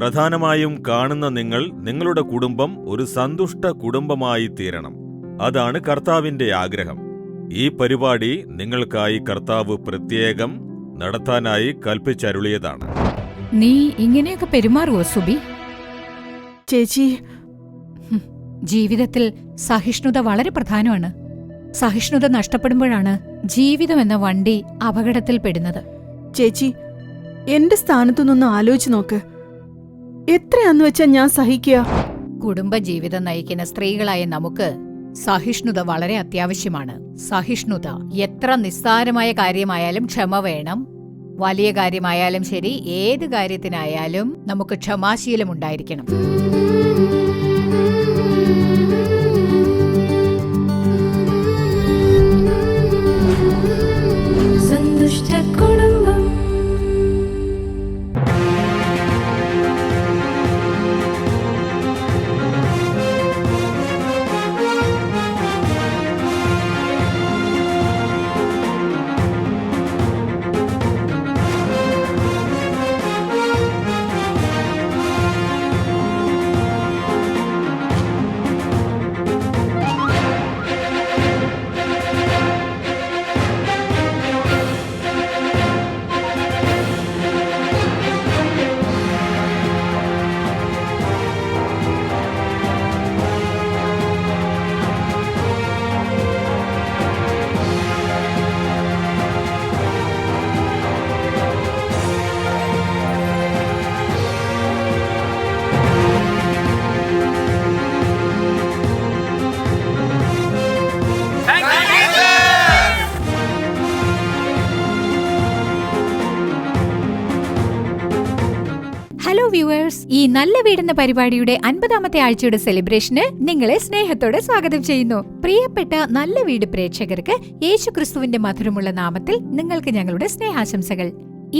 പ്രധാനമായും കാണുന്ന നിങ്ങൾ നിങ്ങളുടെ കുടുംബം ഒരു സന്തുഷ്ട കുടുംബമായി തീരണം. അതാണ് കർത്താവിന്റെ ആഗ്രഹം. ഈ പരിപാടി നിങ്ങൾക്കായി കർത്താവ് പ്രത്യേകം നടത്താനായി കൽപ്പിച്ചരുളിയതാണ്. നീ ഇങ്ങനെയൊക്കെ പെരുമാറുവോ സുബി? ചേച്ചി, ജീവിതത്തിൽ സഹിഷ്ണുത വളരെ പ്രധാനമാണ്. സഹിഷ്ണുത നഷ്ടപ്പെടുമ്പോഴാണ് ജീവിതം എന്ന വണ്ടി അപകടത്തിൽപ്പെടുന്നത്. ചേച്ചി, എന്റെ സ്ഥാനത്തുനിന്ന് ആലോചിച്ച് നോക്ക്. എത്രയാന്ന് വെച്ചാ ഞാൻ സഹിക്കുക? കുടുംബജീവിതം നയിക്കുന്ന സ്ത്രീകളായ നമുക്ക് സഹിഷ്ണുത വളരെ അത്യാവശ്യമാണ്. സഹിഷ്ണുത എത്ര നിസ്സാരമായ കാര്യമായാലും ക്ഷമ വേണം. വലിയ കാര്യമായാലും ശരി, ഏത് കാര്യത്തിനായാലും നമുക്ക് ക്ഷമാശീലമുണ്ടായിരിക്കണം. ഹലോ വ്യൂവേഴ്സ്, ഈ നല്ല വീടെന്ന പരിപാടിയുടെ 50ാമത്തെ ആഴ്ചയുടെ സെലിബ്രേഷന് നിങ്ങളെ സ്നേഹത്തോടെ സ്വാഗതം ചെയ്യുന്നു. പ്രിയപ്പെട്ട നല്ല വീട് പ്രേക്ഷകർക്ക് യേശുക്രിസ്തുവിന്റെ മധുരമുള്ള നാമത്തിൽ നിങ്ങൾക്ക് ഞങ്ങളുടെ സ്നേഹാശംസകൾ.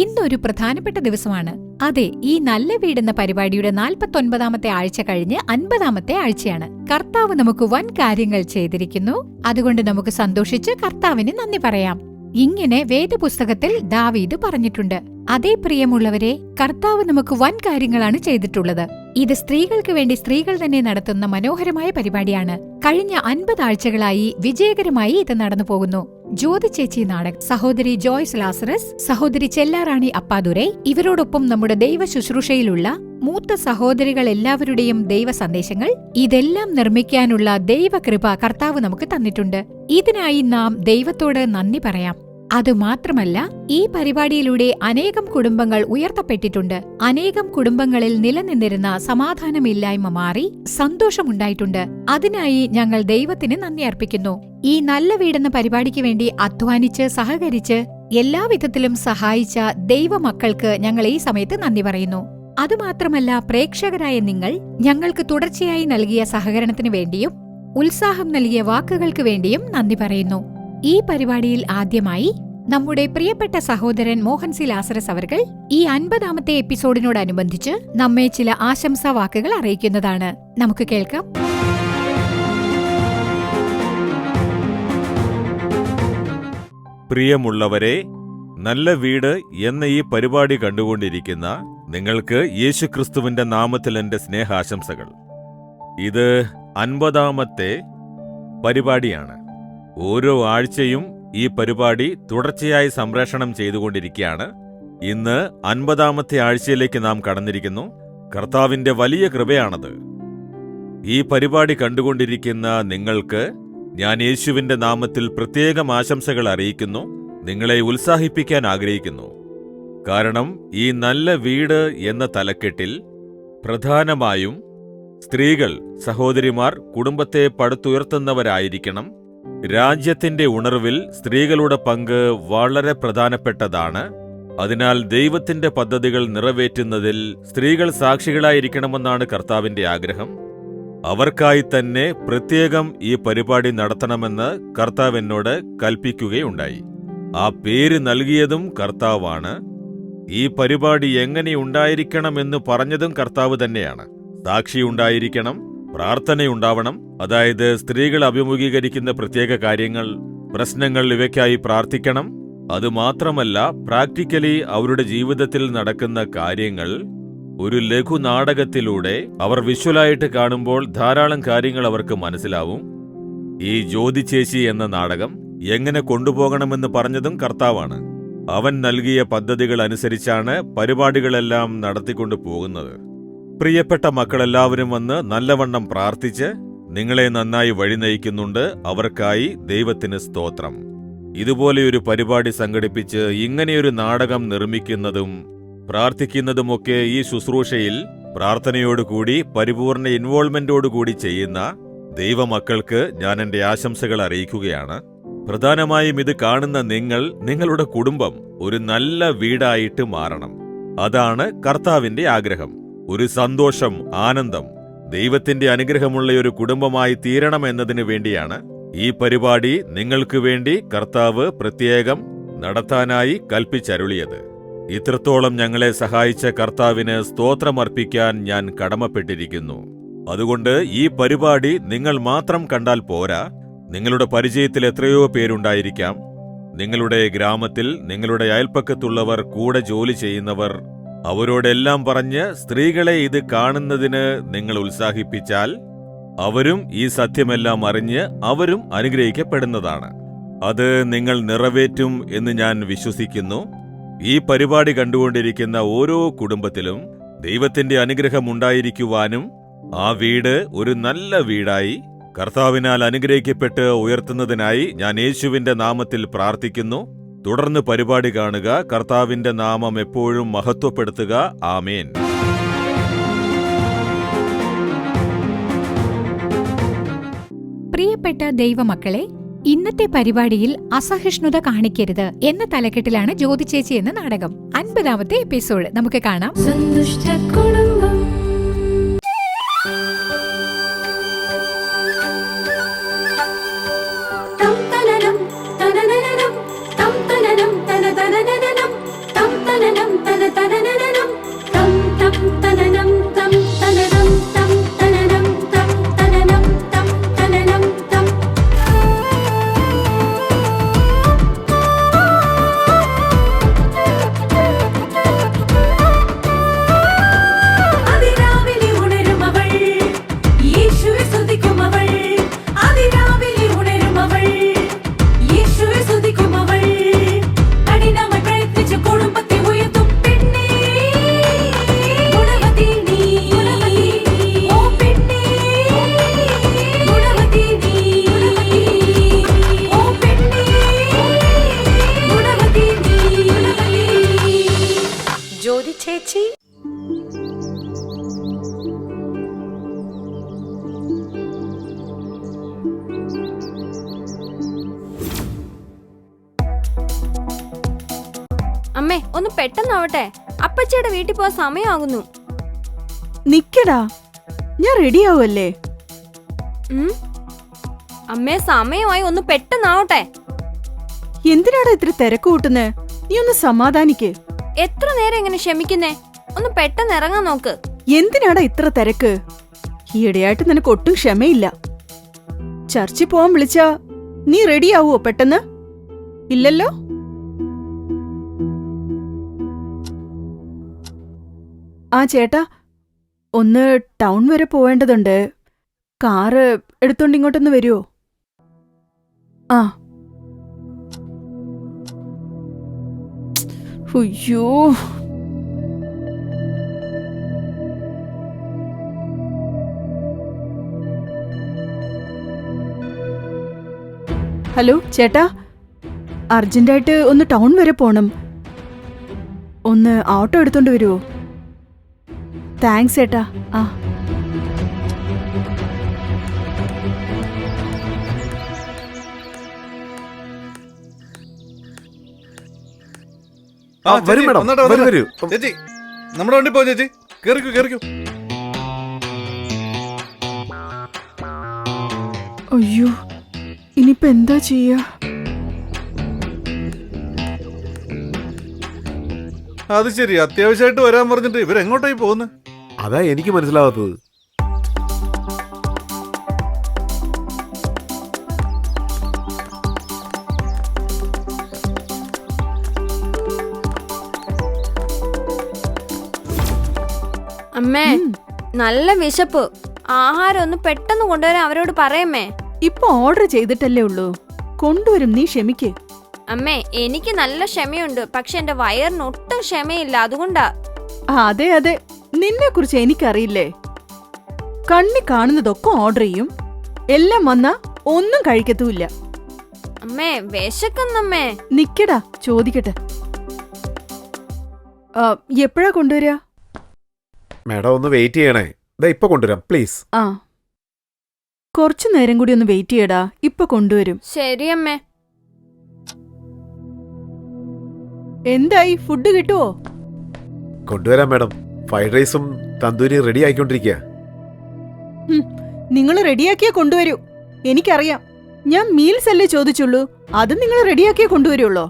ഇന്നൊരു പ്രധാനപ്പെട്ട ദിവസമാണ്. അതെ, ഈ നല്ല വീടെന്ന പരിപാടിയുടെ 49ാമത്തെ ആഴ്ച കഴിഞ്ഞ് 50ാമത്തെ ആഴ്ചയാണ്. കർത്താവ് നമുക്ക് വൻ കാര്യങ്ങൾ ചെയ്തിരിക്കുന്നു. അതുകൊണ്ട് നമുക്ക് സന്തോഷിച്ച് കർത്താവിന് നന്ദി പറയാം. ഇങ്ങനെ വേദപുസ്തകത്തിൽ ദാവീദ് പറഞ്ഞിട്ടുണ്ട്. അതേ പ്രിയമുള്ളവരെ, കർത്താവ് നമുക്ക് വൻ കാര്യങ്ങളാണ് ചെയ്തിട്ടുള്ളത്. ഇത് സ്ത്രീകൾക്ക് വേണ്ടി സ്ത്രീകൾ തന്നെ നടത്തുന്ന മനോഹരമായ പരിപാടിയാണ്. കഴിഞ്ഞ 50 ആഴ്ചകളായി വിജയകരമായി ഇത് നടന്നു പോകുന്നു. ജ്യോതി ചേച്ചി നാടക്, സഹോദരി ജോയ്സ് ലാസറസ്, സഹോദരി ചെല്ലാറാണി അപ്പാദുരൈ, ഇവരോടൊപ്പം നമ്മുടെ ദൈവ ശുശ്രൂഷയിലുള്ള മൂത്ത സഹോദരികൾ എല്ലാവരുടെയും ദൈവ സന്ദേശങ്ങൾ, ഇതെല്ലാം നിർമ്മിക്കാനുള്ള ദൈവകൃപ കർത്താവ് നമുക്ക് തന്നിട്ടുണ്ട്. ഇതിനായി നാം ദൈവത്തോട് നന്ദി പറയാം. അതുമാത്രമല്ല, ഈ പരിപാടിയിലൂടെ അനേകം കുടുംബങ്ങൾ ഉയർത്തപ്പെട്ടിട്ടുണ്ട്. അനേകം കുടുംബങ്ങളിൽ നിലനിന്നിരുന്ന സമാധാനമില്ലായ്മ മാറി സന്തോഷമുണ്ടായിട്ടുണ്ട്. അതിനായി ഞങ്ങൾ ദൈവത്തിന് നന്ദി അർപ്പിക്കുന്നു. ഈ നല്ല വീടെന്ന പരിപാടിക്ക് വേണ്ടി അധ്വാനിച്ച് സഹകരിച്ച് എല്ലാവിധത്തിലും സഹായിച്ച ദൈവമക്കൾക്ക് ഞങ്ങൾ ഈ സമയത്ത് നന്ദി പറയുന്നു. അതുമാത്രമല്ല, പ്രേക്ഷകരായ നിങ്ങൾ ഞങ്ങൾക്ക് തുടർച്ചയായി നൽകിയ സഹകരണത്തിന് വേണ്ടിയും ഉത്സാഹം നൽകിയ വാക്കുകൾക്ക് വേണ്ടിയും നന്ദി പറയുന്നു. ഈ പരിപാടിയിൽ ആദ്യമായി നമ്മുടെ പ്രിയപ്പെട്ട സഹോദരൻ മോഹൻ സി ലാസറസ് അവർകൾ ഈ 50ാമത്തെ എപ്പിസോഡിനോടനുബന്ധിച്ച് നമ്മെ ചില ആശംസാ വാക്കുകൾ അറിയിക്കുന്നതാണ്. നമുക്ക് കേൾക്കാം. പ്രിയമുള്ളവരെ, നല്ല വീട് എന്ന ഈ പരിപാടി കണ്ടുകൊണ്ടിരിക്കുന്ന നിങ്ങൾക്ക് യേശുക്രിസ്തുവിന്റെ നാമത്തിൽ എന്റെ സ്നേഹാശംസകൾ. ഇത് 50ാമത്തെ പരിപാടിയാണ്. ഓരോ ആഴ്ചയും ഈ പരിപാടി തുടർച്ചയായി സംപ്രേഷണം ചെയ്തുകൊണ്ടിരിക്കുകയാണ്. ഇന്ന് 50ാമത്തെ ആഴ്ചയിലേക്ക് നാം കടന്നിരിക്കുന്നു. കർത്താവിന്റെ വലിയ കൃപയാണത്. ഈ പരിപാടി കണ്ടുകൊണ്ടിരിക്കുന്ന നിങ്ങൾക്ക് ഞാൻ യേശുവിന്റെ നാമത്തിൽ പ്രത്യേകം ആശംസകൾ അറിയിക്കുന്നു. നിങ്ങളെ ഉത്സാഹിപ്പിക്കാൻ ആഗ്രഹിക്കുന്നു. കാരണം ഈ നല്ല വീട് എന്ന തലക്കെട്ടിൽ പ്രധാനമായും സ്ത്രീകൾ, സഹോദരിമാർ കുടുംബത്തെ പടുത്തുയർത്തുന്നവരായിരിക്കണം. രാജ്യത്തിന്റെ ഉണർവിൽ സ്ത്രീകളുടെ പങ്ക് വളരെ പ്രധാനപ്പെട്ടതാണ്. അതിനാൽ ദൈവത്തിന്റെ പദ്ധതികൾ നിറവേറ്റുന്നതിൽ സ്ത്രീകൾ സാക്ഷികളായിരിക്കണമെന്നാണ് കർത്താവിന്റെ ആഗ്രഹം. അവർക്കായി തന്നെ പ്രത്യേകം ഈ പരിപാടി നടത്തണമെന്ന് കർത്താവ് എന്നോട് കൽപ്പിക്കുകയുണ്ടായി. ആ പേര് നൽകിയതും കർത്താവാണ്. ഈ പരിപാടി എങ്ങനെയുണ്ടായിരിക്കണമെന്ന് പറഞ്ഞതും കർത്താവ് തന്നെയാണ്. സാക്ഷിയുണ്ടായിരിക്കണം, പ്രാർത്ഥനയുണ്ടാവണം. അതായത് സ്ത്രീകൾ അഭിമുഖീകരിക്കുന്ന പ്രത്യേക കാര്യങ്ങൾ, പ്രശ്നങ്ങൾ, ഇവയ്ക്കായി പ്രാർത്ഥിക്കണം. അതുമാത്രമല്ല, പ്രാക്ടിക്കലി അവരുടെ ജീവിതത്തിൽ നടക്കുന്ന കാര്യങ്ങൾ ഒരു ലഘു നാടകത്തിലൂടെ അവർ വിഷ്വലായിട്ട് കാണുമ്പോൾ ധാരാളം കാര്യങ്ങൾ അവർക്ക് മനസ്സിലാവും. ഈ ജ്യോതിചേച്ചി എന്ന നാടകം എങ്ങനെ കൊണ്ടുപോകണമെന്ന് പറഞ്ഞതും കർത്താവാണ്. അവൻ നൽകിയ പദ്ധതികൾ അനുസരിച്ചാണ് പരിപാടികളെല്ലാം നടത്തിക്കൊണ്ടു പോകുന്നത്. പ്രിയപ്പെട്ട മക്കളെല്ലാവരും വന്ന് നല്ലവണ്ണം പ്രാർത്ഥിച്ച് നിങ്ങളെ നന്നായി വഴി നയിക്കുന്നുണ്ട്. അവർക്കായി ദൈവത്തിന് സ്തോത്രം. ഇതുപോലെയൊരു പരിപാടി സംഘടിപ്പിച്ച് ഇങ്ങനെയൊരു നാടകം നിർമ്മിക്കുന്നതും പ്രാർത്ഥിക്കുന്നതുമൊക്കെ ഈ ശുശ്രൂഷയിൽ പ്രാർത്ഥനയോടുകൂടി പരിപൂർണ ഇൻവോൾവ്മെന്റോടുകൂടി ചെയ്യുന്ന ദൈവമക്കൾക്ക് ഞാൻ എൻ്റെ ആശംസകൾ അറിയിക്കുകയാണ്. പ്രധാനമായും ഇത് കാണുന്ന നിങ്ങളുടെ കുടുംബം ഒരു നല്ല വീടായിട്ട് മാറണം. അതാണ് കർത്താവിന്റെ ആഗ്രഹം. ഒരു സന്തോഷം, ആനന്ദം, ദൈവത്തിന്റെ അനുഗ്രഹമുള്ള ഒരു കുടുംബമായി തീരണം എന്നതിനു വേണ്ടിയാണ് ഈ പരിപാടി നിങ്ങൾക്ക് വേണ്ടി കർത്താവ് പ്രത്യേകം നടത്താനായി കൽപ്പിച്ചരുളിയത്. ഇത്രത്തോളം ഞങ്ങളെ സഹായിച്ച കർത്താവിന് സ്തോത്രമർപ്പിക്കാൻ ഞാൻ കടമപ്പെട്ടിരിക്കുന്നു. അതുകൊണ്ട് ഈ പരിപാടി നിങ്ങൾ മാത്രം കണ്ടാൽ പോരാ. നിങ്ങളുടെ പരിചയത്തിൽ എത്രയോ പേരുണ്ടായിരിക്കാം. നിങ്ങളുടെ ഗ്രാമത്തിൽ നിങ്ങളുടെ അയൽപ്പക്കത്തുള്ളവർ, കൂടെ ജോലി ചെയ്യുന്നവർ, അവരോടെല്ലാം പറഞ്ഞ് സ്ത്രീകളെ ഇത് കാണുന്നതിന് നിങ്ങൾ ഉത്സാഹിപ്പിച്ചാൽ അവരും ഈ സത്യമെല്ലാം അറിഞ്ഞ് അവരും അനുഗ്രഹിക്കപ്പെടുന്നതാണ്. അത് നിങ്ങൾ നിറവേറ്റും എന്ന് ഞാൻ വിശ്വസിക്കുന്നു. ഈ പരിപാടി കണ്ടുകൊണ്ടിരിക്കുന്ന ഓരോ കുടുംബത്തിലും ദൈവത്തിന്റെ അനുഗ്രഹം ഉണ്ടായിരിക്കുവാനും ആ വീട് ഒരു നല്ല വീടായി കർത്താവിനാൽ അനുഗ്രഹിക്കപ്പെട്ട് ഉയർത്തുന്നതിനായി ഞാൻ യേശുവിന്റെ നാമത്തിൽ പ്രാർത്ഥിക്കുന്നു. തുടർന്ന് പരിപാടി കാണുക. കർത്താവിന്റെ നാമം എപ്പോഴും മഹത്വപ്പെടുത്തുക. ആമേൻ. പ്രിയപ്പെട്ട ദൈവമക്കളെ, ഇന്നത്തെ പരിപാടിയിൽ അസഹിഷ്ണുത കാണിക്കരുത് എന്ന തലക്കെട്ടിലാണ് ജ്യോതിചേച്ചി എന്ന നാടകം. 50ാമത്തെ എപ്പിസോഡ് നമുക്ക് കാണാം. സന്തുഷ്ട കുടുംബം. തം തനനം തനനനം തം തനനം തനതനനം തം തനനം തനതനനം തം തം തനനം തം തനനം തം തനനം തം തനനം തം തനനം തം. അതിരാവിലെ ഉണരും അവൾ, യേശുവെ സ്തുതിക്കും അവൾ. അതിരാവിലെ ഉണരും അവൾ, യേശുവെ സ്തുതിക്കും അവൾ. കഠിനമായി പ്രയത്നിച്ച് കുടുംബത്തെ ഉയർത്തും പെണ്ണേ, ഗുണവതി നീ. ഓ പെണ്ണേ, ഗുണവതി നീ. ഓ പെണ്ണേ, ഗുണവതി നീ. ജ്യോതി ചേച്ചി. അമ്മേ, ഒന്ന് പെട്ടെന്നാവട്ടെ. അപ്പച്ചിയുടെ വീട്ടിൽ പോവാൻ സമയമാകുന്നു. നിക്കടാ, ഞാൻ റെഡിയാവുമല്ലേ? അമ്മേ, സമയമായി, ഒന്ന് പെട്ടെന്നാവട്ടെ. എന്തിനാടാ ഇത്ര തിരക്ക് കൂട്ടുന്നേ? നീ ഒന്ന് സമാധാനിക്ക്. എത്ര നേരം എങ്ങനെ ക്ഷമിക്കുന്നേ? ഒന്ന് പെട്ടെന്ന് ഇറങ്ങാൻ നോക്ക്. എന്തിനാടാ ഇത്ര തിരക്ക്? ഈയിടെയായിട്ട് നിനക്ക് ഒട്ടും ക്ഷമയില്ല. ചർച്ചിൽ പോവാൻ വിളിച്ചാ നീ റെഡിയാവോ പെട്ടെന്ന്? ഇല്ലല്ലോ. ആ ചേട്ടാ, ഒന്ന് ടൗൺ വരെ പോവേണ്ടതുണ്ട്. കാറ് എടുത്തോണ്ട് ഇങ്ങോട്ടൊന്ന് വരുമോ? ആ. അയ്യോ, ഹലോ ചേട്ടാ, അർജന്റായിട്ട് ഒന്ന് ടൗൺ വരെ പോണം. ഒന്ന് ഓട്ടോ എടുത്തോണ്ട് വരുമോ? താങ്ക്സ് ചേട്ടാ. ആ. വരൂ മേഡം, വരൂ വരൂ. ചേച്ചി, നമ്മുടെ വണ്ടി പോ ചേച്ചി. കേറിക്കോ കേറിക്കോ. അയ്യോ, ഇനിയിപ്പോ എന്താ ചെയ്യാ? അത് ശരി, അത്യാവശ്യമായിട്ട് വരാൻ പറഞ്ഞിട്ട് ഇവരെങ്ങോട്ടായി പോകുന്നത്? അതാ എനിക്ക് മനസ്സിലാവാത്തത്. അമ്മേ നല്ല വിശപ്പ്. ആഹാരം ഒന്ന് പെട്ടെന്ന് കൊണ്ടുവരാൻ അവരോട് പറയമ്മേ. ഇപ്പൊ ഓർഡർ ചെയ്തിട്ടല്ലേ ഉള്ളൂ, കൊണ്ടുവരും, നീ ക്ഷമിക്ക്. അമ്മേ എനിക്ക് നല്ല ക്ഷമയുണ്ട്, പക്ഷെ എന്റെ വയറിന് ഒട്ടും ക്ഷമയില്ല, അതുകൊണ്ടാ. അതെ അതെ, നിന്നെ കുറിച്ച് എനിക്കറിയില്ലേ. കണ്ണി കാണുന്നതൊക്കെ ഓർഡർ ചെയ്യും, എല്ലാം വന്നാ ഒന്നും കഴിക്കത്തുമില്ല. അമ്മേ വിശക്കുന്നമ്മേ. നിക്കടാ, ചോദിക്കട്ടെ. എപ്പോഴാ കൊണ്ടുവരാ? മാഡം ഒന്ന് വെയിറ്റ് ചെയ്യണേ, ഇതാ ഇപ്പൊ കൊണ്ടുവരാം പ്ലീസ്. ആ, കുറച്ചു നേരം കൂടി ഒന്ന് വെയിറ്റ് ചെയ്യടാ, ഇപ്പൊ കൊണ്ടുവരും. ശരി അമ്മേ. എന്തായി, ഫുഡ് കിട്ടുവോ? കൊണ്ടുവരാം മാഡം. ഫ്രൈഡ് റൈസും തന്തൂരി റെഡി ആയിക്കൊണ്ടിരിക്കുക. നിങ്ങൾ റെഡിയാക്കിയേ കൊണ്ടുവരൂ. എനിക്കറിയാം, ഞാൻ മീൽസ് അല്ലേ ചോദിച്ചുള്ളൂ, അത് നിങ്ങൾ റെഡിയാക്കിയേ കൊണ്ടുവരുള്ളോ?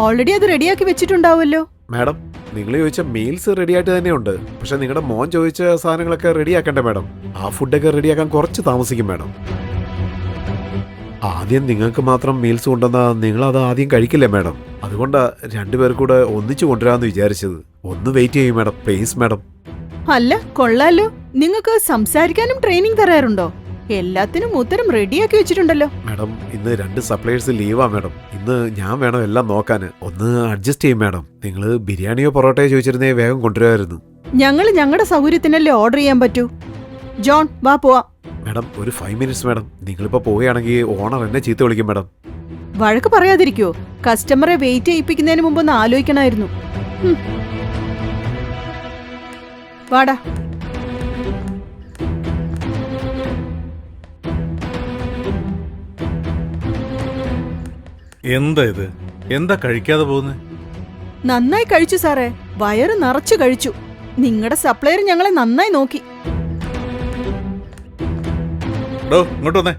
ഓൾറെഡി അത് റെഡിയാക്കി വെച്ചിട്ടുണ്ടാവുമല്ലോ. മാഡം, നിങ്ങൾ ചോദിച്ച മീൽസ് റെഡി ആയിട്ട് തന്നെയുണ്ട്, പക്ഷെ നിങ്ങളുടെ മോൻ ചോദിച്ച സാധനങ്ങളൊക്കെ റെഡിയാക്കണ്ടേ മാഡം? ആ ഫുഡൊക്കെ റെഡിയാക്കാൻ കുറച്ച് താമസിക്കും മാഡം. ആദ്യം നിങ്ങൾക്ക് മാത്രം മീൽസ് കൊണ്ടുവന്നാ നിങ്ങൾ അത് ആദ്യം കഴിക്കില്ലേ മാഡം? അതുകൊണ്ടാ രണ്ടുപേർ കൂടെ ഒന്നിച്ചു കൊണ്ടുവരാമെന്ന് വിചാരിച്ചത്. ഒന്ന് വെയിറ്റ് ചെയ്യും മാഡം, പ്ലീസ് മാഡം. അല്ല, കൊള്ളാലോ, നിങ്ങൾക്ക് സംസാരിക്കാനും ട്രെയിനിങ് തരാറുണ്ടോ? എല്ലാത്തിനും ഉത്തരം റെഡിയാക്കി വെച്ചിട്ടുണ്ടല്ലോ. മാഡം, ഇന്ന് 2 സപ്ലയേഴ്സ് ലീവാ മാഡം. ഇന്ന് ഞാൻ വേണം എല്ലാം നോക്കാൻ. ഒന്ന് അഡ്ജസ്റ്റ് ചെയ്യും മാഡം. നിങ്ങൾ ബിരിയാണിയോ പൊറോട്ടയോ ചോദിച്ചിരുന്നേ വേഗം കൊണ്ടുവരുമായിരുന്നു. ഞങ്ങൾ ഞങ്ങളുടെ സൗകര്യത്തിനല്ലേ ഓർഡർ ചെയ്യാൻ പറ്റൂ. ജോൺ, വാ പോവാം. മാഡം, ഒരു 5 മിനിറ്റ്സ് മാഡം. നിങ്ങളിപ്പോ പോവുകയാണെങ്കിൽ ഓണർ എന്നെ ചീത്ത വിളിക്കും മാഡം. വഴക്ക് പറയാതിരിക്കോ? കസ്റ്റമറെ വെയിറ്റ് ചെയ്യിപ്പിക്കുന്നതിന് മുമ്പ് ഒന്ന് ആലോചിക്കണമായിരുന്നു. വാടാ. എന്താ ഇത്? എന്താ കഴിക്കാതെ പോകുന്നത്? നന്നായി കഴിച്ചു സാറേ, വയറ് നിറച്ചു കഴിച്ചു. നിങ്ങളുടെ സപ്ലയർ ഞങ്ങളെ നന്നായി നോക്കി. ഡോ ഇങ്ങോട്ട് വന്നേ.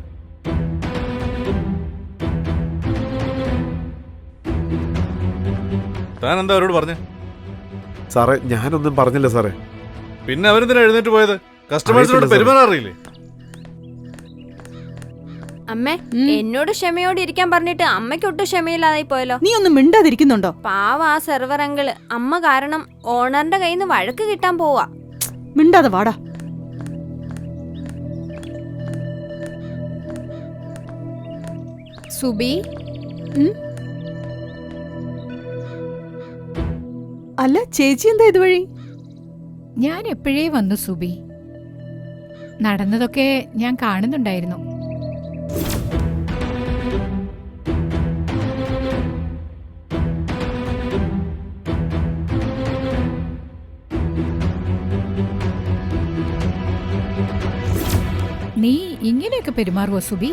താൻ എന്താ അവരോട് പറഞ്ഞേ? സാറേ, ഞാനൊന്നും പറഞ്ഞില്ല സാറേ. പിന്നെ അവരെന്തിനാ എഴുന്നേറ്റ് പോയത്? കസ്റ്റമേഴ്സിനോട് പെരുമാറാറിയില്ലേ? അമ്മേ എന്നോട് ക്ഷമയോടെ ഇരിക്കാൻ പറഞ്ഞിട്ട് അമ്മയ്ക്ക് ഒട്ടും ക്ഷമയില്ലാതായി പോയല്ലോ. നീ ഒന്നും മിണ്ടാതിരിക്കുന്നുണ്ടോ? പാവ ആ സെർവർ അങ്കിള് അമ്മ കാരണം ഓണറിന്റെ കയ്യിൽ നിന്ന് വഴക്ക് കിട്ടാൻ പോവാ. മിണ്ടാതെ വാടാ. സുബി, അല്ല ചേച്ചി, എന്താ ഇതുവഴി? ഞാൻ എപ്പോഴേ വന്നു സുബി. നടന്നതൊക്കെ ഞാൻ കാണുന്നുണ്ടായിരുന്നു. നീ ഇങ്ങനെയൊക്കെ പെരുമാറുവോ സുബി?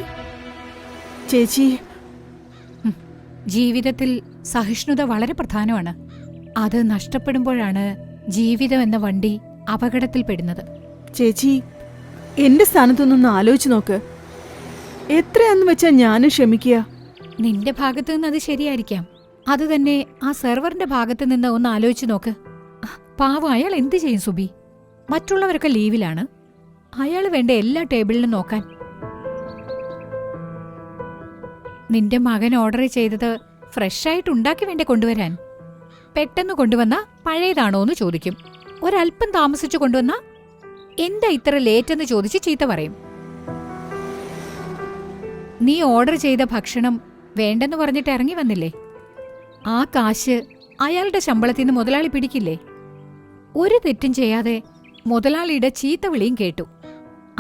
ചേച്ചി, ജീവിതത്തിൽ സഹിഷ്ണുത വളരെ പ്രധാനമാണ്. അത് നഷ്ടപ്പെടുമ്പോഴാണ് ജീവിതം എന്ന വണ്ടി അപകടത്തിൽപ്പെടുന്നത്. ചേച്ചി, എന്റെ സ്ഥാനത്തൊന്നൊന്ന് ആലോചിച്ച് നോക്ക്. എത്രയാന്ന് വെച്ചാ ഞാനും ക്ഷമിക്കുക. നിന്റെ ഭാഗത്തു നിന്ന് അത് ശരിയായിരിക്കാം. അത് തന്നെ ആ സെർവറിന്റെ ഭാഗത്തു നിന്ന് ഒന്ന് ആലോചിച്ച് നോക്ക്. പാവം, അയാൾ എന്ത് ചെയ്യും സുബി? മറ്റുള്ളവരൊക്കെ ലീവിലാണ്. അയാൾ വേണ്ട എല്ലാ ടേബിളിലും നോക്കാൻ. നിന്റെ മകൻ ഓർഡർ ചെയ്തത് ഫ്രഷായിട്ട് ഉണ്ടാക്കി വേണ്ടേ കൊണ്ടുവരാൻ? പെട്ടെന്ന് കൊണ്ടുവന്ന പഴയതാണോ എന്ന് ചോദിക്കും. ഒരല്പം താമസിച്ചു കൊണ്ടുവന്ന എന്താ ഇത്ര ലേറ്റ് എന്ന് ചോദിച്ച് ചീത്ത പറയും. നീ ഓർഡർ ചെയ്ത ഭക്ഷണം വേണ്ടെന്ന് പറഞ്ഞിട്ട് ഇറങ്ങി വന്നില്ലേ? ആ കാശ് അയാളുടെ ശമ്പളത്തിൽ നിന്ന് മുതലാളി പിടിക്കില്ലേ? ഒരു തെറ്റും ചെയ്യാതെ മുതലാളിയുടെ ചീത്ത വിളിയും കേട്ടു.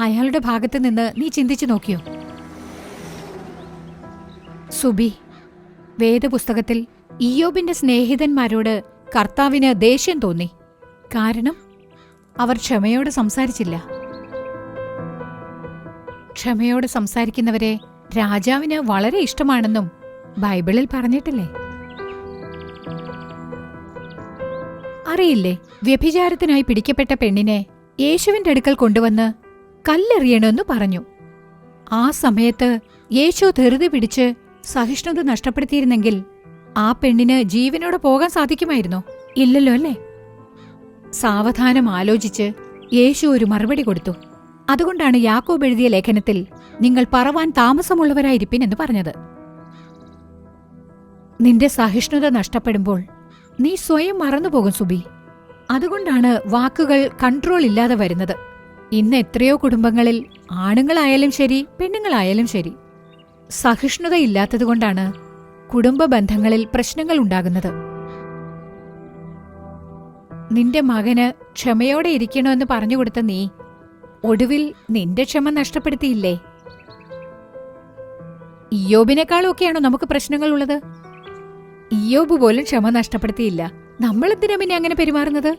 അയാളുടെ ഭാഗത്ത് നിന്ന് നീ ചിന്തിച്ചു നോക്കിയോ? സുബി, വേദപുസ്തകത്തിൽ ഇയ്യോബിന്റെ സ്നേഹിതന്മാരോട് കർത്താവിന് ദേഷ്യം തോന്നി. കാരണം അവർ ക്ഷമയോടെ സംസാരിച്ചില്ല. ക്ഷമയോടെ സംസാരിക്കുന്നവരെ രാജാവിന് വളരെ ഇഷ്ടമാണെന്നും ബൈബിളിൽ പറഞ്ഞിട്ടില്ലേ? അറിയില്ലേ, വ്യഭിചാരത്തിനായി പിടിക്കപ്പെട്ട പെണ്ണിനെ യേശുവിന്റെ അടുക്കൽ കൊണ്ടുവന്ന് കല്ലെറിയണമെന്ന് പറഞ്ഞു. ആ സമയത്ത് യേശു ധൃതി പിടിച്ച് സഹിഷ്ണുത നഷ്ടപ്പെടുത്തിയിരുന്നെങ്കിൽ ആ പെണ്ണിന് ജീവനോടെ പോകാൻ സാധിക്കുമായിരുന്നോ? ഇല്ലല്ലോ അല്ലേ? സാവധാനം ആലോചിച്ച് യേശു ഒരു മറുപടി കൊടുത്തു. അതുകൊണ്ടാണ് യാക്കോബ് എഴുതിയ ലേഖനത്തിൽ നിങ്ങൾ പറവാൻ താമസമുള്ളവരായിരിപ്പിൻ എന്ന് പറഞ്ഞത്. നിന്റെ സഹിഷ്ണുത നഷ്ടപ്പെടുമ്പോൾ നീ സ്വയം മറന്നുപോകും സുബി. അതുകൊണ്ടാണ് വാക്കുകൾ കൺട്രോൾ ഇല്ലാതെ വരുന്നത്. ഇന്ന് എത്രയോ കുടുംബങ്ങളിൽ ആണുങ്ങളായാലും ശരി പെണ്ണുങ്ങളായാലും ശരി സഹിഷ്ണുതയില്ലാത്തതുകൊണ്ടാണ് കുടുംബ ബന്ധങ്ങളിൽ പ്രശ്നങ്ങൾ ഉണ്ടാകുന്നത്. നിന്റെ മകന് ക്ഷമയോടെ ഇരിക്കണമെന്ന് പറഞ്ഞുകൊടുത്ത നീ ഒടുവിൽ നിന്റെ ക്ഷമ നഷ്ടപ്പെടുത്തിയില്ലേ? ഇയ്യോബിനേക്കാളും ഒക്കെയാണോ നമുക്ക് പ്രശ്നങ്ങൾ ഉള്ളത്? ഇയ്യോബ് പോലും ക്ഷമ നഷ്ടപ്പെടുത്തിയില്ല. നമ്മൾ എന്തിനാ പിന്നെ അങ്ങനെ പെരുമാറുന്നത്?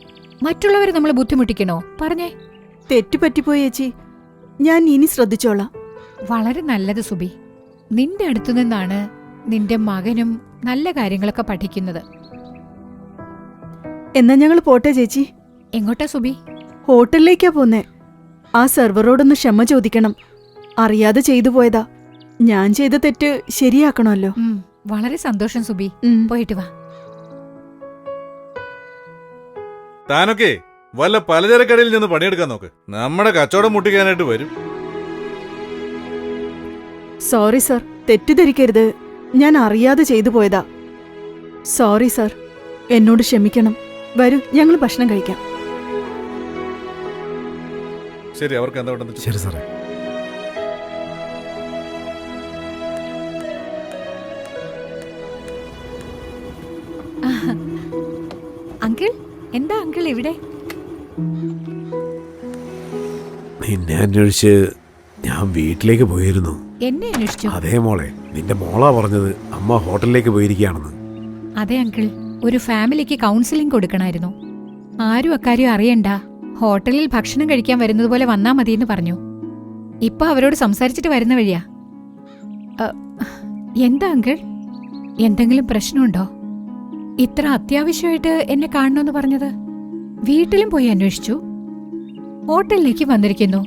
മറ്റുള്ളവരെ നമ്മൾ ബുദ്ധിമുട്ടിക്കണോ? പറഞ്ഞേ. തെറ്റുപറ്റിപ്പോയി ചേച്ചി, ഞാൻ ഇനി ശ്രദ്ധിച്ചോളാം. വളരെ നല്ലത് സുബി. നിന്റെ അടുത്തുനിന്നാണ് നിന്റെ മകനും നല്ല കാര്യങ്ങളൊക്കെ പഠിക്കുന്നത്. എന്നാ ഞങ്ങൾ പോട്ടെ ചേച്ചി. എങ്ങോട്ടാ സുബി? ഹോട്ടലിലേക്കാ പോന്നേ. ആ സെർവറോടൊന്ന് ക്ഷമ ചോദിക്കണം. അറിയാതെ ചെയ്തു പോയതാ. ഞാൻ ചെയ്ത തെറ്റ് ശരിയാക്കണമല്ലോ. വളരെ സന്തോഷം സുബി. പോയിട്ട് വാ. താനൊക്കെ വല്ല പലചരക്കടയിൽ നിന്ന് പണിയെടുക്കാൻ നോക്ക്. നമ്മുടെ കച്ചവടം മുട്ടിക്കാനായിട്ട് വരും. സോറി സർ, തെറ്റിദ്ധരിക്കരുത്. ഞാൻ അറിയാതെ ചെയ്തു പോയതാ. സോറി സർ, എന്നോട് ക്ഷമിക്കണം. വരൂ, ഞങ്ങൾ ഭക്ഷണം കഴിക്കാം. ശരി, അവർക്ക് എന്താ ഉണ്ടെന്ന് ശരി സാറേ. അങ്കിൾ, എന്താ അങ്കിൾ ഇവിടെ? നിന്നെ അന്വേഷിച്ച് ഞാൻ വീട്ടിലേക്ക് പോയിരുന്നു. എന്നെ അന്വേഷിച്ചു? അതേ മോളെ, നിന്റെ മോളാ പറഞ്ഞത് അമ്മ ഹോട്ടലിലേക്ക് പോയിരിക്കുകയാണെന്ന്. അതെ അങ്കിൾ, ഒരു ഫാമിലിക്ക് കൗൺസിലിംഗ് കൊടുക്കണമായിരുന്നു. ആരും അക്കാര്യം അറിയണ്ട. ഹോട്ടലിൽ ഭക്ഷണം കഴിക്കാൻ വരുന്നത് പോലെ വന്നാ മതിയെന്ന് പറഞ്ഞു. ഇപ്പൊ അവരോട് സംസാരിച്ചിട്ട് വരുന്ന വഴിയാ. എന്താ അങ്കിൾ, എന്തെങ്കിലും പ്രശ്നമുണ്ടോ? ഇത്ര അത്യാവശ്യമായിട്ട് എന്നെ കാണണമെന്ന് പറഞ്ഞത്? വീട്ടിലും പോയി അന്വേഷിച്ചു, ഹോട്ടലിലേക്ക് വന്നിരിക്കുന്നു.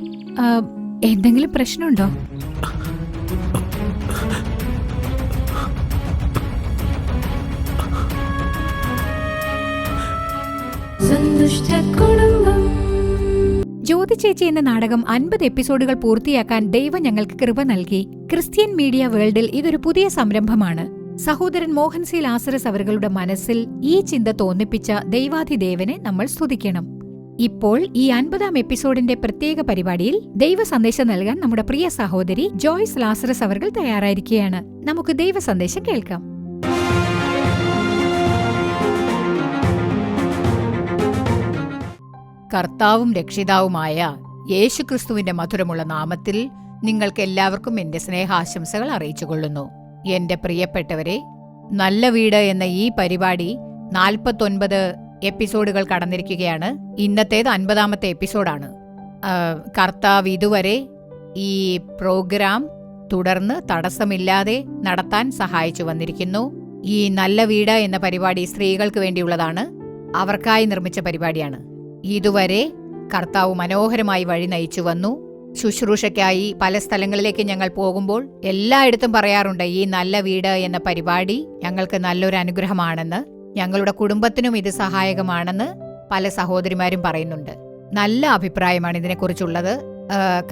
എന്തെങ്കിലും പ്രശ്നമുണ്ടോ? ജ്യോതി ചേച്ചി എന്ന നാടകം 50 എപ്പിസോഡുകൾ പൂർത്തിയാക്കാൻ ദൈവം ഞങ്ങൾക്ക് കൃപ നൽകി. ക്രിസ്ത്യൻ മീഡിയ വേൾഡിൽ ഇതൊരു പുതിയ സംരംഭമാണ്. സഹോദരൻ മോഹൻ സി ലാസറസ് അവരുടെ മനസ്സിൽ ഈ ചിന്ത തോന്നിപ്പിച്ച ദൈവാധിദേവനെ നമ്മൾ സ്തുതിക്കണം. ഇപ്പോൾ ഈ 50-ാം എപ്പിസോഡിന്റെ പ്രത്യേക പരിപാടിയിൽ ദൈവ സന്ദേശം നൽകാൻ നമ്മുടെ പ്രിയ സഹോദരി ജോയ്സ് ലാസറസ് അവർ തയ്യാറായിരിക്കുകയാണ്. നമുക്ക് ദൈവ സന്ദേശം കേൾക്കാം. കർത്താവും രക്ഷിതാവുമായ യേശുക്രിസ്തുവിന്റെ മധുരമുള്ള നാമത്തിൽ നിങ്ങൾക്കെല്ലാവർക്കും എന്റെ സ്നേഹാശംസകൾ അറിയിച്ചുകൊള്ളുന്നു. എന്റെ പ്രിയപ്പെട്ടവരെ, നല്ല വീട് എന്ന ഈ പരിപാടി 49 എപ്പിസോഡുകൾ കടന്നിരിക്കുകയാണ്. ഇന്നത്തേത് 50-ാമത്തെ എപ്പിസോഡാണ്. കർത്താവ് ഇതുവരെ ഈ പ്രോഗ്രാം തുടർന്ന് തടസ്സമില്ലാതെ നടത്താൻ സഹായിച്ചു വന്നിരിക്കുന്നു. ഈ നല്ല വീട് എന്ന പരിപാടി സ്ത്രീകൾക്ക് വേണ്ടിയുള്ളതാണ്. അവർക്കായി നിർമ്മിച്ച പരിപാടിയാണ്. ഇതുവരെ കർത്താവ് മനോഹരമായി വഴി നയിച്ചു വന്നു. ശുശ്രൂഷയ്ക്കായി പല സ്ഥലങ്ങളിലേക്ക് ഞങ്ങൾ പോകുമ്പോൾ എല്ലായിടത്തും പറയാറുണ്ട്, ഈ നല്ല വീട് എന്ന പരിപാടി ഞങ്ങൾക്ക് നല്ലൊരു അനുഗ്രഹമാണെന്ന്, ഞങ്ങളുടെ കുടുംബത്തിനും ഇത് സഹായകമാണെന്ന് പല സഹോദരിമാരും പറയുന്നുണ്ട്. നല്ല അഭിപ്രായമാണ് ഇതിനെക്കുറിച്ചുള്ളത്.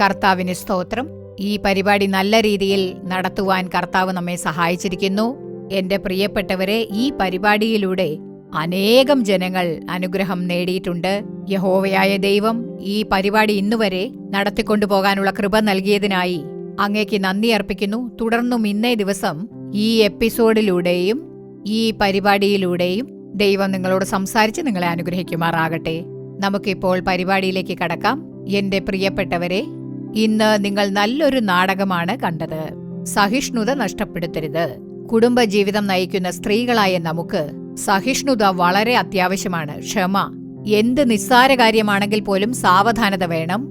കർത്താവിന് സ്തോത്രം. ഈ പരിപാടി നല്ല രീതിയിൽ നടത്തുവാൻ കർത്താവ് നമ്മെ സഹായിച്ചിരിക്കുന്നു. എന്റെ പ്രിയപ്പെട്ടവരെ, ഈ പരിപാടിയിലൂടെ അനേകം ജനങ്ങൾ അനുഗ്രഹം നേടിയിട്ടുണ്ട്. യഹോവയായ ദൈവം ഈ പരിപാടി ഇന്നുവരെ നടത്തിക്കൊണ്ടുപോകാനുള്ള കൃപ നൽകിയതിനായി അങ്ങേക്ക് നന്ദി അർപ്പിക്കുന്നു. തുടർന്നും ഇന്നേ ദിവസം ഈ എപ്പിസോഡിലൂടെയും ഈ പരിപാടിയിലൂടെയും ദൈവം നിങ്ങളോട് സംസാരിച്ച് നിങ്ങളെ അനുഗ്രഹിക്കുമാറാകട്ടെ. നമുക്കിപ്പോൾ പരിപാടിയിലേക്ക് കടക്കാം. എന്റെ പ്രിയപ്പെട്ടവരെ, ഇന്ന് നിങ്ങൾ നല്ലൊരു നാടകമാണ് കണ്ടത്. സഹിഷ്ണുത നഷ്ടപ്പെടുത്തരുത്. കുടുംബജീവിതം നയിക്കുന്ന സ്ത്രീകളായ നമുക്ക് സഹിഷ്ണുത വളരെ അത്യാവശ്യമാണ്. ക്ഷമ എന്ത് നിസ്സാര കാര്യമാണെങ്കിൽ പോലും സാവധാനത വേണം.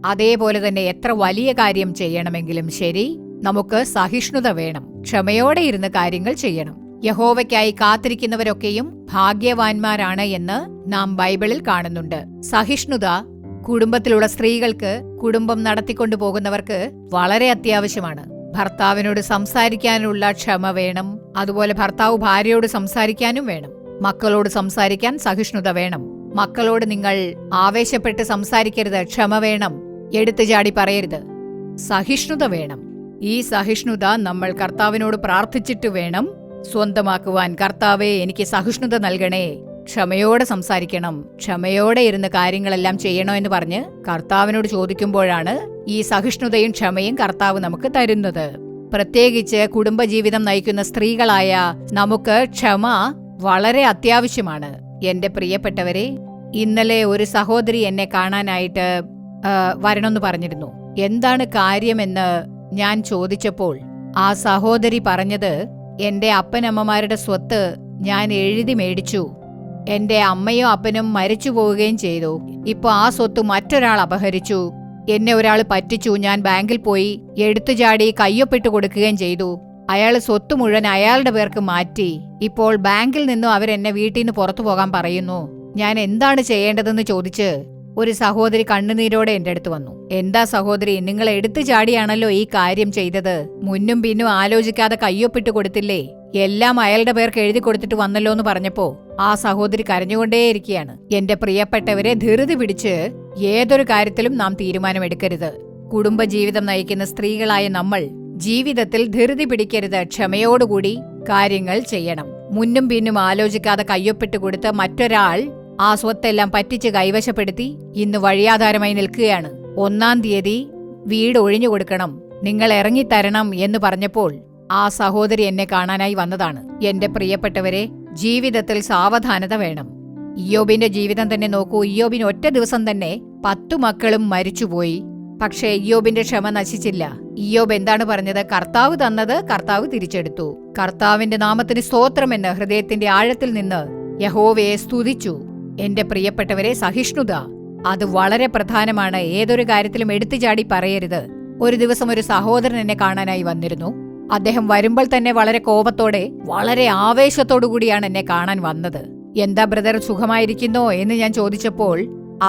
അതേപോലെ തന്നെ എത്ര വലിയ കാര്യം ചെയ്യണമെങ്കിലും ശരി, നമുക്ക് സഹിഷ്ണുത വേണം. ക്ഷമയോടെ ഇരുന്ന് കാര്യങ്ങൾ ചെയ്യണം. യഹോവയ്ക്കായി കാത്തിരിക്കുന്നവരൊക്കെയും ഭാഗ്യവാന്മാരാണ് എന്ന് നാം ബൈബിളിൽ കാണുന്നുണ്ട്. സഹിഷ്ണുത കുടുംബത്തിലുള്ള സ്ത്രീകൾക്ക്, കുടുംബം നടത്തിക്കൊണ്ടു പോകുന്നവർക്ക് വളരെ അത്യാവശ്യമാണ്. ഭർത്താവിനോട് സംസാരിക്കാനുള്ള ക്ഷമ വേണം. അതുപോലെ ഭർത്താവ് ഭാര്യയോട് സംസാരിക്കാനും വേണം. മക്കളോട് സംസാരിക്കാൻ സഹിഷ്ണുത വേണം. മക്കളോട് നിങ്ങൾ ആവേശപ്പെട്ട് സംസാരിക്കരുത്, ക്ഷമ വേണം. എടുത്തു ചാടി പറയരുത്, സഹിഷ്ണുത വേണം. ഈ സഹിഷ്ണുത നമ്മൾ കർത്താവിനോട് പ്രാർത്ഥിച്ചിട്ട് വേണം സ്വന്തമാക്കുവാൻ. കർത്താവേ, എനിക്ക് സഹിഷ്ണുത നൽകണേ, ക്ഷമയോടെ സംസാരിക്കണം, ക്ഷമയോടെ ഇരുന്ന് കാര്യങ്ങളെല്ലാം ചെയ്യണോ എന്ന് പറഞ്ഞ് കർത്താവിനോട് ചോദിക്കുമ്പോഴാണ് ഈ സഹിഷ്ണുതയും ക്ഷമയും കർത്താവ് നമുക്ക് തരുന്നത്. പ്രത്യേകിച്ച് കുടുംബജീവിതം നയിക്കുന്ന സ്ത്രീകളായ നമുക്ക് ക്ഷമ വളരെ അത്യാവശ്യമാണ്. എന്റെ പ്രിയപ്പെട്ടവരെ, ഇന്നലെ ഒരു സഹോദരി എന്നെ കാണാനായിട്ട് വരണമെന്ന് പറഞ്ഞിരുന്നു. എന്താണ് കാര്യമെന്ന് ഞാൻ ചോദിച്ചപ്പോൾ ആ സഹോദരി പറഞ്ഞത്, എന്റെ അപ്പനമ്മമാരുടെ സ്വത്ത് ഞാൻ എഴുതി മേടിച്ചു, എന്റെ അമ്മയും അപ്പനും മരിച്ചു പോവുകയും ചെയ്തു. ഇപ്പൊ ആ സ്വത്ത് മറ്റൊരാൾ അപഹരിച്ചു, എന്നെ ഒരാൾ പറ്റിച്ചു, ഞാൻ ബാങ്കിൽ പോയി എടുത്തുചാടി കയ്യൊപ്പിട്ട് കൊടുക്കുകയും ചെയ്തു. അയാൾ സ്വത്ത് മുഴുവൻ അയാളുടെ പേർക്ക് മാറ്റി. ഇപ്പോൾ ബാങ്കിൽ നിന്നും അവരെന്നെ വീട്ടിൽ നിന്ന് പുറത്തു പോകാൻ പറയുന്നു. ഞാൻ എന്താണ് ചെയ്യേണ്ടതെന്ന് ചോദിച്ച് ഒരു സഹോദരി കണ്ണുനീരോടെ എന്റെ അടുത്ത് വന്നു. എന്താ സഹോദരി, നിങ്ങൾ എടുത്തു ചാടിയാണല്ലോ ഈ കാര്യം ചെയ്തത്, മുന്നും പിന്നും ആലോചിക്കാതെ കയ്യൊപ്പിട്ട് കൊടുത്തില്ലേ, എല്ലാം അയാളുടെ പേർക്ക് എഴുതി കൊടുത്തിട്ട് വന്നല്ലോ എന്ന് പറഞ്ഞപ്പോ ആ സഹോദരി കരഞ്ഞുകൊണ്ടേയിരിക്കുകയാണ്. എന്റെ പ്രിയപ്പെട്ടവരെ, ധൃതി പിടിച്ച് ഏതൊരു കാര്യത്തിലും നാം തീരുമാനമെടുക്കരുത്. കുടുംബജീവിതം നയിക്കുന്ന സ്ത്രീകളായ നമ്മൾ ജീവിതത്തിൽ ധൃതി പിടിക്കരുത്. ക്ഷമയോടുകൂടി കാര്യങ്ങൾ ചെയ്യണം. മുന്നും പിന്നും ആലോചിക്കാതെ കയ്യൊപ്പിട്ട് കൊടുത്ത് മറ്റൊരാൾ ആ സ്വത്തെല്ലാം പറ്റിച്ച് കൈവശപ്പെടുത്തി ഇന്ന് വഴിയാധാരമായി നിൽക്കുകയാണ്. 1-ാം തീയതി വീട് ഒഴിഞ്ഞു കൊടുക്കണം, നിങ്ങൾ ഇറങ്ങിത്തരണം എന്ന് പറഞ്ഞപ്പോൾ ആ സഹോദരി എന്നെ കാണാനായി വന്നതാണ്. എന്റെ പ്രിയപ്പെട്ടവരെ, ജീവിതത്തിൽ സാവധാനത വേണം. ഇയ്യോബിന്റെ ജീവിതം തന്നെ നോക്കൂ. ഇയ്യോബിന് ഒറ്റ ദിവസം തന്നെ 10 മക്കളും മരിച്ചുപോയി. പക്ഷേ ഇയ്യോബിന്റെ ക്ഷമ നശിച്ചില്ല. ഇയ്യോബ് എന്താണ് പറഞ്ഞത്? കർത്താവ് തന്നത് കർത്താവ് തിരിച്ചെടുത്തു. കർത്താവിന്റെ നാമത്തിന് സ്തോത്രമെന്ന് ഹൃദയത്തിന്റെ ആഴത്തിൽ നിന്ന് യഹോവയെ സ്തുതിച്ചു. എന്റെ പ്രിയപ്പെട്ടവരെ, സഹിഷ്ണുത അത് വളരെ പ്രധാനമാണ്. ഏതൊരു കാര്യത്തിലും എടുത്തുചാടി പറയരുത്. ഒരു ദിവസം ഒരു സഹോദരൻ എന്നെ കാണാനായി വന്നിരുന്നു. അദ്ദേഹം വരുമ്പോൾ തന്നെ വളരെ കോപത്തോടെ, വളരെ ആവേശത്തോടു കൂടിയാണ് എന്നെ കാണാൻ വന്നത്. എന്താ ബ്രദർ, സുഖമായിരിക്കുന്നോ എന്ന് ഞാൻ ചോദിച്ചപ്പോൾ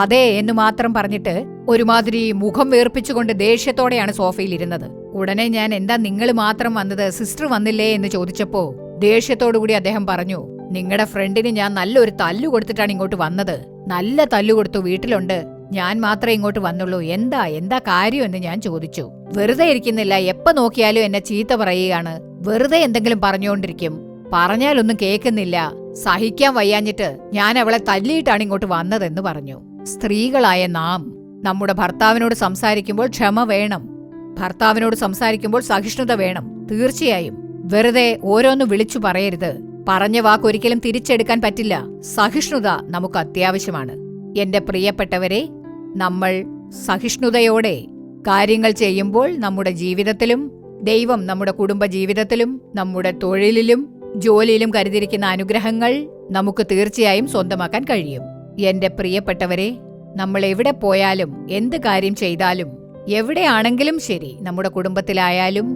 അതെ എന്ന് മാത്രം പറഞ്ഞിട്ട് ഒരുമാതിരി മുഖം വീർപ്പിച്ചുകൊണ്ട് ദേഷ്യത്തോടെയാണ് സോഫയിൽ ഇരുന്നത്. ഉടനെ ഞാൻ, എന്താ നിങ്ങൾ മാത്രം വന്നത്, സിസ്റ്റർ വന്നില്ലേ എന്ന് ചോദിച്ചപ്പോ ദേഷ്യത്തോടുകൂടി അദ്ദേഹം പറഞ്ഞു, നിങ്ങളുടെ ഫ്രണ്ടിന് ഞാൻ നല്ലൊരു തല്ലു കൊടുത്തിട്ടാണ് ഇങ്ങോട്ട് വന്നത്. നല്ല തല്ലു കൊടുത്തു, വീട്ടിലുണ്ട്, ഞാൻ മാത്രമേ ഇങ്ങോട്ട് വന്നുള്ളൂ. എന്താ കാര്യം എന്ന് ഞാൻ ചോദിച്ചു. വെറുതെ ഇരിക്കുന്നില്ല, എപ്പ നോക്കിയാലും എന്നെ ചീത്ത പറയുകയാണ്, വെറുതെ എന്തെങ്കിലും പറഞ്ഞുകൊണ്ടിരിക്കും, പറഞ്ഞാലൊന്നും കേൾക്കുന്നില്ല, സഹിക്കാൻ വയ്യാഞ്ഞിട്ട് ഞാൻ അവളെ തല്ലിയിട്ടാണ് ഇങ്ങോട്ട് വന്നതെന്ന് പറഞ്ഞു. സ്ത്രീകളായ നാം നമ്മുടെ ഭർത്താവിനോട് സംസാരിക്കുമ്പോൾ ക്ഷമ വേണം. ഭർത്താവിനോട് സംസാരിക്കുമ്പോൾ സഹിഷ്ണുത വേണം. തീർച്ചയായും വെറുതെ ഓരോന്ന് വിളിച്ചു പറയരുത്. പറഞ്ഞ വാക്കൊരിക്കലും തിരിച്ചെടുക്കാൻ പറ്റില്ല. സഹിഷ്ണുത നമുക്ക് അത്യാവശ്യമാണ്. എന്റെ പ്രിയപ്പെട്ടവരെ, നമ്മൾ സഹിഷ്ണുതയോടെ കാര്യങ്ങൾ ചെയ്യുമ്പോൾ നമ്മുടെ ജീവിതത്തിലും ദൈവം നമ്മുടെ കുടുംബ ജീവിതത്തിലും നമ്മുടെ തൊഴിലിലും ജോലിയിലും കരുതിയിരിക്കുന്ന അനുഗ്രഹങ്ങൾ നമുക്ക് തീർച്ചയായും സ്വന്തമാക്കാൻ കഴിയും. എന്റെ പ്രിയപ്പെട്ടവരെ, നമ്മൾ എവിടെ പോയാലും എന്ത് കാര്യം ചെയ്താലും എവിടെയാണെങ്കിലും ശരി, നമ്മുടെ കുടുംബത്തിലായാലും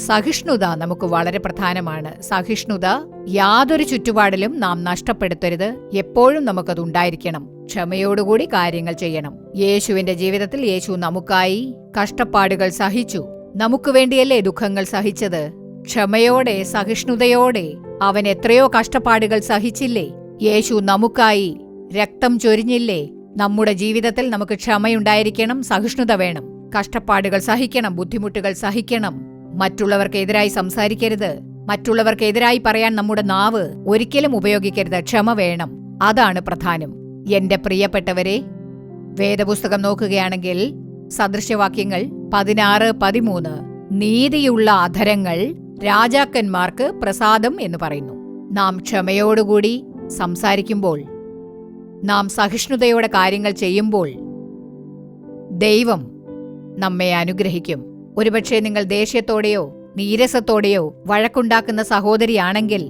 സഹിഷ്ണുത നമുക്ക് വളരെ പ്രധാനമാണ്. സഹിഷ്ണുത യാതൊരു ചുറ്റുപാടിലും നാം നഷ്ടപ്പെടുത്തരുത്. എപ്പോഴും നമുക്കതുണ്ടായിരിക്കണം. ക്ഷമയോടുകൂടി കാര്യങ്ങൾ ചെയ്യണം. യേശുവിന്റെ ജീവിതത്തിൽ യേശു നമുക്കായി കഷ്ടപ്പാടുകൾ സഹിച്ചു. നമുക്ക് വേണ്ടിയല്ലേ ദുഃഖങ്ങൾ സഹിച്ചത്? ക്ഷമയോടെ സഹിഷ്ണുതയോടെ അവൻ എത്രയോ കഷ്ടപ്പാടുകൾ സഹിച്ചില്ലേ? യേശു നമുക്കായി രക്തം ചൊരിഞ്ഞില്ലേ? നമ്മുടെ ജീവിതത്തിൽ നമുക്ക് ക്ഷമയുണ്ടായിരിക്കണം, സഹിഷ്ണുത വേണം. കഷ്ടപ്പാടുകൾ സഹിക്കണം, ബുദ്ധിമുട്ടുകൾ സഹിക്കണം. മറ്റുള്ളവർക്കെതിരായി സംസാരിക്കരുത്. മറ്റുള്ളവർക്കെതിരായി പറയാൻ നമ്മുടെ നാവ് ഒരിക്കലും ഉപയോഗിക്കരുത്. ക്ഷമ വേണം. അതാണ് പ്രധാനം. എന്റെ പ്രിയപ്പെട്ടവരെ, വേദപുസ്തകം നോക്കുകയാണെങ്കിൽ സദൃശവാക്യങ്ങൾ 16-13 നീതിയുള്ള അധരങ്ങൾ രാജാക്കന്മാർക്ക് പ്രസാദം എന്ന് പറയുന്നു. നാം ക്ഷമയോടുകൂടി സംസാരിക്കുമ്പോൾ, നാം സഹിഷ്ണുതയോടെ കാര്യങ്ങൾ ചെയ്യുമ്പോൾ ദൈവം നമ്മെ അനുഗ്രഹിക്കും. ഒരുപക്ഷെ നിങ്ങൾ ദേഷ്യത്തോടെയോ നീരസത്തോടെയോ വഴക്കുണ്ടാക്കുന്ന സഹോദരിയാണെങ്കിൽ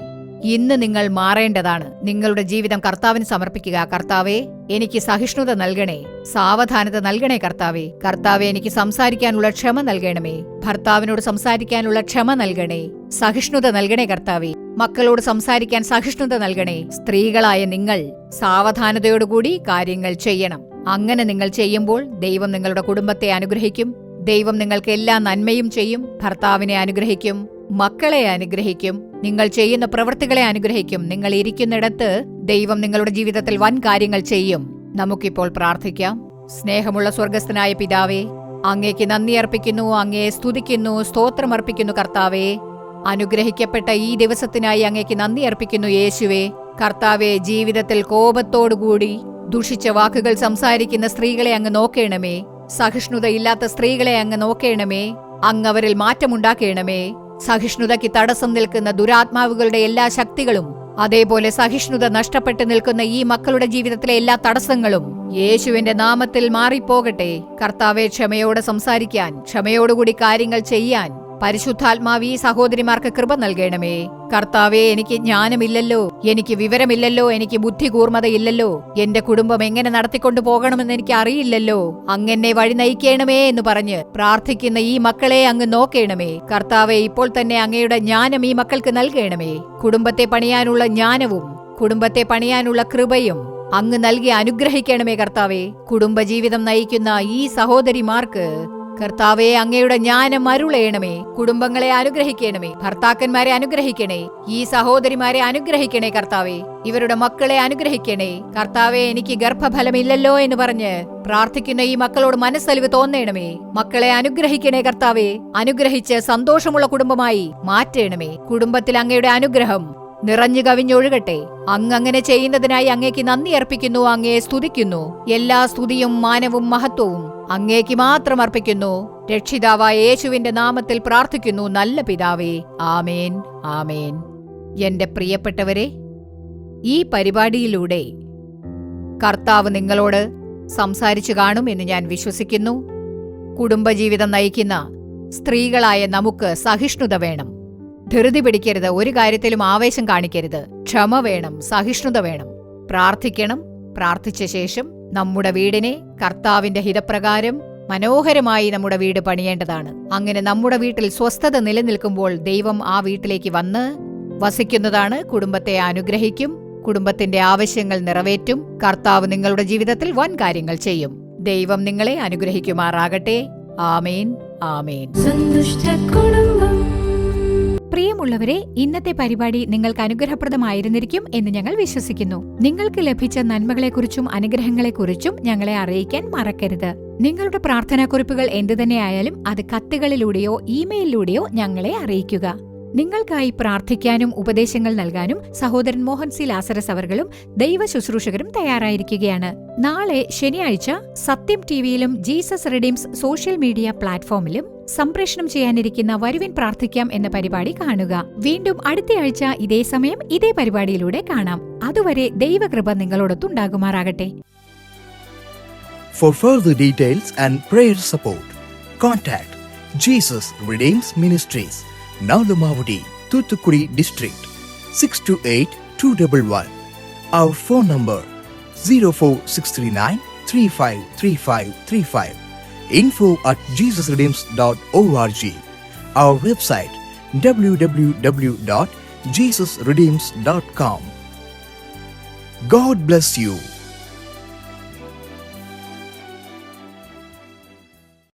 ഇന്ന് നിങ്ങൾ മാറേണ്ടതാണ്. നിങ്ങളുടെ ജീവിതം കർത്താവിന് സമർപ്പിക്കുക. കർത്താവേ, എനിക്ക് സഹിഷ്ണുത നൽകണേ, സാവധാനത നൽകണേ. കർത്താവേ, കർത്താവേ, എനിക്ക് സംസാരിക്കാനുള്ള ക്ഷമ നൽകണമേ. ഭർത്താവിനോട് സംസാരിക്കാനുള്ള ക്ഷമ നൽകണേ, സഹിഷ്ണുത നൽകണേ. കർത്താവേ, മക്കളോട് സംസാരിക്കാൻ സഹിഷ്ണുത നൽകണേ. സ്ത്രീകളായ നിങ്ങൾ സാവധാനതയോടുകൂടി കാര്യങ്ങൾ ചെയ്യണം. അങ്ങനെ നിങ്ങൾ ചെയ്യുമ്പോൾ ദൈവം നിങ്ങളുടെ കുടുംബത്തെ അനുഗ്രഹിക്കും. ദൈവം നിങ്ങൾക്ക് എല്ലാ നന്മയും ചെയ്യും. ഭർത്താവിനെ അനുഗ്രഹിക്കും, മക്കളെ അനുഗ്രഹിക്കും, നിങ്ങൾ ചെയ്യുന്ന പ്രവൃത്തികളെ അനുഗ്രഹിക്കും. നിങ്ങൾ ഇരിക്കുന്നിടത്ത് ദൈവം നിങ്ങളുടെ ജീവിതത്തിൽ വൻ കാര്യങ്ങൾ ചെയ്യും. നമുക്കിപ്പോൾ പ്രാർത്ഥിക്കാം. സ്നേഹമുള്ള സ്വർഗസ്ഥനായ പിതാവേ, അങ്ങേക്ക് നന്ദി അർപ്പിക്കുന്നു, അങ്ങയെ സ്തുതിക്കുന്നു, സ്തോത്രമർപ്പിക്കുന്നു. കർത്താവേ, അനുഗ്രഹിക്കപ്പെട്ട ഈ ദിവസത്തിനായി അങ്ങേക്ക് നന്ദി അർപ്പിക്കുന്നു. യേശുവേ, കർത്താവെ, ജീവിതത്തിൽ കോപത്തോടുകൂടി ദുഷിച്ച വാക്കുകൾ സംസാരിക്കുന്ന സ്ത്രീകളെ അങ്ങ് നോക്കേണമേ. സഹിഷ്ണുതയില്ലാത്ത സ്ത്രീകളെ അങ്ങ് നോക്കേണമേ. അങ്ങ് അവരിൽ മാറ്റമുണ്ടാക്കേണമേ. സഹിഷ്ണുതയ്ക്ക് തടസ്സം നിൽക്കുന്ന ദുരാത്മാവുകളുടെ എല്ലാ ശക്തികളും, അതേപോലെ സഹിഷ്ണുത നഷ്ടപ്പെട്ടു നിൽക്കുന്ന ഈ മക്കളുടെ ജീവിതത്തിലെ എല്ലാ തടസ്സങ്ങളും യേശുവിന്റെ നാമത്തിൽ മാറിപ്പോകട്ടെ. കർത്താവെ, ക്ഷമയോടെ സംസാരിക്കാൻ, ക്ഷമയോടുകൂടി കാര്യങ്ങൾ ചെയ്യാൻ പരിശുദ്ധാത്മാവ് ഈ സഹോദരിമാർക്ക് കൃപ നൽകണമേ. കർത്താവെ, എനിക്ക് ജ്ഞാനമില്ലല്ലോ, എനിക്ക് വിവരമില്ലല്ലോ, എനിക്ക് ബുദ്ധി കൂർമ്മതയില്ലല്ലോ, എന്റെ കുടുംബം എങ്ങനെ നടത്തിക്കൊണ്ടു പോകണമെന്ന് എനിക്ക് അറിയില്ലല്ലോ, അങ്ങനെ വഴി നയിക്കണമേ എന്ന് പറഞ്ഞ് പ്രാർത്ഥിക്കുന്ന ഈ മക്കളെ അങ്ങ് നോക്കേണമേ. കർത്താവെ, ഇപ്പോൾ തന്നെ അങ്ങയുടെ ജ്ഞാനം ഈ മക്കൾക്ക് നൽകണമേ. കുടുംബത്തെ പണിയാനുള്ള ജ്ഞാനവും കുടുംബത്തെ പണിയാനുള്ള കൃപയും അങ്ങ് നൽകി അനുഗ്രഹിക്കണമേ. കർത്താവെ, കുടുംബജീവിതം നയിക്കുന്ന ഈ സഹോദരിമാർക്ക് കർത്താവെ, അങ്ങയുടെ ജ്ഞാനം അരുളേണമേ. കുടുംബങ്ങളെ അനുഗ്രഹിക്കണമേ. ഭർത്താക്കന്മാരെ അനുഗ്രഹിക്കണേ. ഈ സഹോദരിമാരെ അനുഗ്രഹിക്കണേ. കർത്താവെ, ഇവരുടെ മക്കളെ അനുഗ്രഹിക്കണേ. കർത്താവെ, എനിക്ക് ഗർഭഫലമില്ലല്ലോ എന്ന് പറഞ്ഞ് പ്രാർത്ഥിക്കുന്ന ഈ മക്കളോട് മനസ്സലിവ് തോന്നണമേ. മക്കളെ അനുഗ്രഹിക്കണേ. കർത്താവെ, അനുഗ്രഹിച്ച് സന്തോഷമുള്ള കുടുംബമായി മാറ്റണമേ. കുടുംബത്തിൽ അങ്ങയുടെ അനുഗ്രഹം നിറഞ്ഞു കവിഞ്ഞൊഴുകട്ടെ. അങ്ങനെ ചെയ്യുന്നതിനായി അങ്ങേക്ക് നന്ദി അർപ്പിക്കുന്നു. അങ്ങയെ സ്തുതിക്കുന്നു. എല്ലാ സ്തുതിയും മാനവും മഹത്വവും അങ്ങേക്ക് മാത്രം അർപ്പിക്കുന്നു. രക്ഷിതാവായ യേശുവിന്റെ നാമത്തിൽ പ്രാർത്ഥിക്കുന്നു, നല്ല പിതാവേ. ആമേൻ, ആമേൻ. എന്റെ പ്രിയപ്പെട്ടവരെ, ഈ പരിപാടിയിലൂടെ കർത്താവ് നിങ്ങളോട് സംസാരിച്ചു കാണും എന്ന് ഞാൻ വിശ്വസിക്കുന്നു. കുടുംബജീവിതം നയിക്കുന്ന സ്ത്രീകളായ നമുക്ക് സഹിഷ്ണുത വേണം. ധൃതി പിടിക്കരുത്. ഒരു കാര്യത്തിലും ആവേശം കാണിക്കരുത്. ക്ഷമ വേണം, സഹിഷ്ണുത വേണം. പ്രാർത്ഥിക്കണം. പ്രാർത്ഥിച്ച ശേഷം നമ്മുടെ വീടിനെ കർത്താവിന്റെ ഹിതപ്രകാരം മനോഹരമായി നമ്മുടെ വീട് പണിയേണ്ടതാണ്. അങ്ങനെ നമ്മുടെ വീട്ടിൽ സ്വസ്ഥത നിലനിൽക്കുമ്പോൾ ദൈവം ആ വീട്ടിലേക്ക് വന്ന് വസിക്കുന്നതാണ്. കുടുംബത്തെ അനുഗ്രഹിക്കും. കുടുംബത്തിന്റെ ആവശ്യങ്ങൾ നിറവേറ്റും. കർത്താവ് നിങ്ങളുടെ ജീവിതത്തിൽ വൻ കാര്യങ്ങൾ ചെയ്യും. ദൈവം നിങ്ങളെ അനുഗ്രഹിക്കുമാറാകട്ടെ. ആമേൻ, ആമേൻ. സന്തുഷ്ട കുടുംബം. പ്രിയമുള്ളവരെ, ഇന്നത്തെ പരിപാടി നിങ്ങൾക്ക് അനുഗ്രഹപ്രദമായിരുന്നിരിക്കും എന്ന് ഞങ്ങൾ വിശ്വസിക്കുന്നു. നിങ്ങൾക്ക് ലഭിച്ച നന്മകളെക്കുറിച്ചും അനുഗ്രഹങ്ങളെക്കുറിച്ചും ഞങ്ങളെ അറിയിക്കാൻ മറക്കരുത്. നിങ്ങളുടെ പ്രാർത്ഥനാക്കുറിപ്പുകൾ എന്തുതന്നെയായാലും അത് കത്തുകളിലൂടെയോ ഇമെയിലിലൂടെയോ ഞങ്ങളെ അറിയിക്കുക. നിങ്ങൾക്കായി പ്രാർത്ഥിക്കാനും ഉപദേശങ്ങൾ നൽകാനും സഹോദരൻ മോഹൻ സി ലാസറസ് അവർകളും ദൈവ ശുശ്രൂഷകരും തയ്യാറായിരിക്കുകയാണ്. നാളെ ശനിയാഴ്ച സത്യം ടിവിയിലും ജീസസ് റിഡീംസ് സോഷ്യൽ മീഡിയ പ്ലാറ്റ്ഫോമിലും സംപ്രേഷണം ചെയ്യാനിരിക്കുന്ന വരുവിൻ പ്രാർത്ഥിക്കാം എന്ന പരിപാടി കാണുക. വീണ്ടും അടുത്തയാഴ്ച ഇതേ സമയം ഇതേ പരിപാടിയിലൂടെ കാണാം. അതുവരെ ദൈവകൃപ നിങ്ങളോടൊത്തുണ്ടാകുമാറാകട്ടെ. For further details and prayer support, contact Jesus Redeems Ministries, Nalumavudi, Thoothukudi District, 628-211. Our phone number 04639 353535. info@jesusredeems.org. Our website www.jesusredeems.com. God bless you.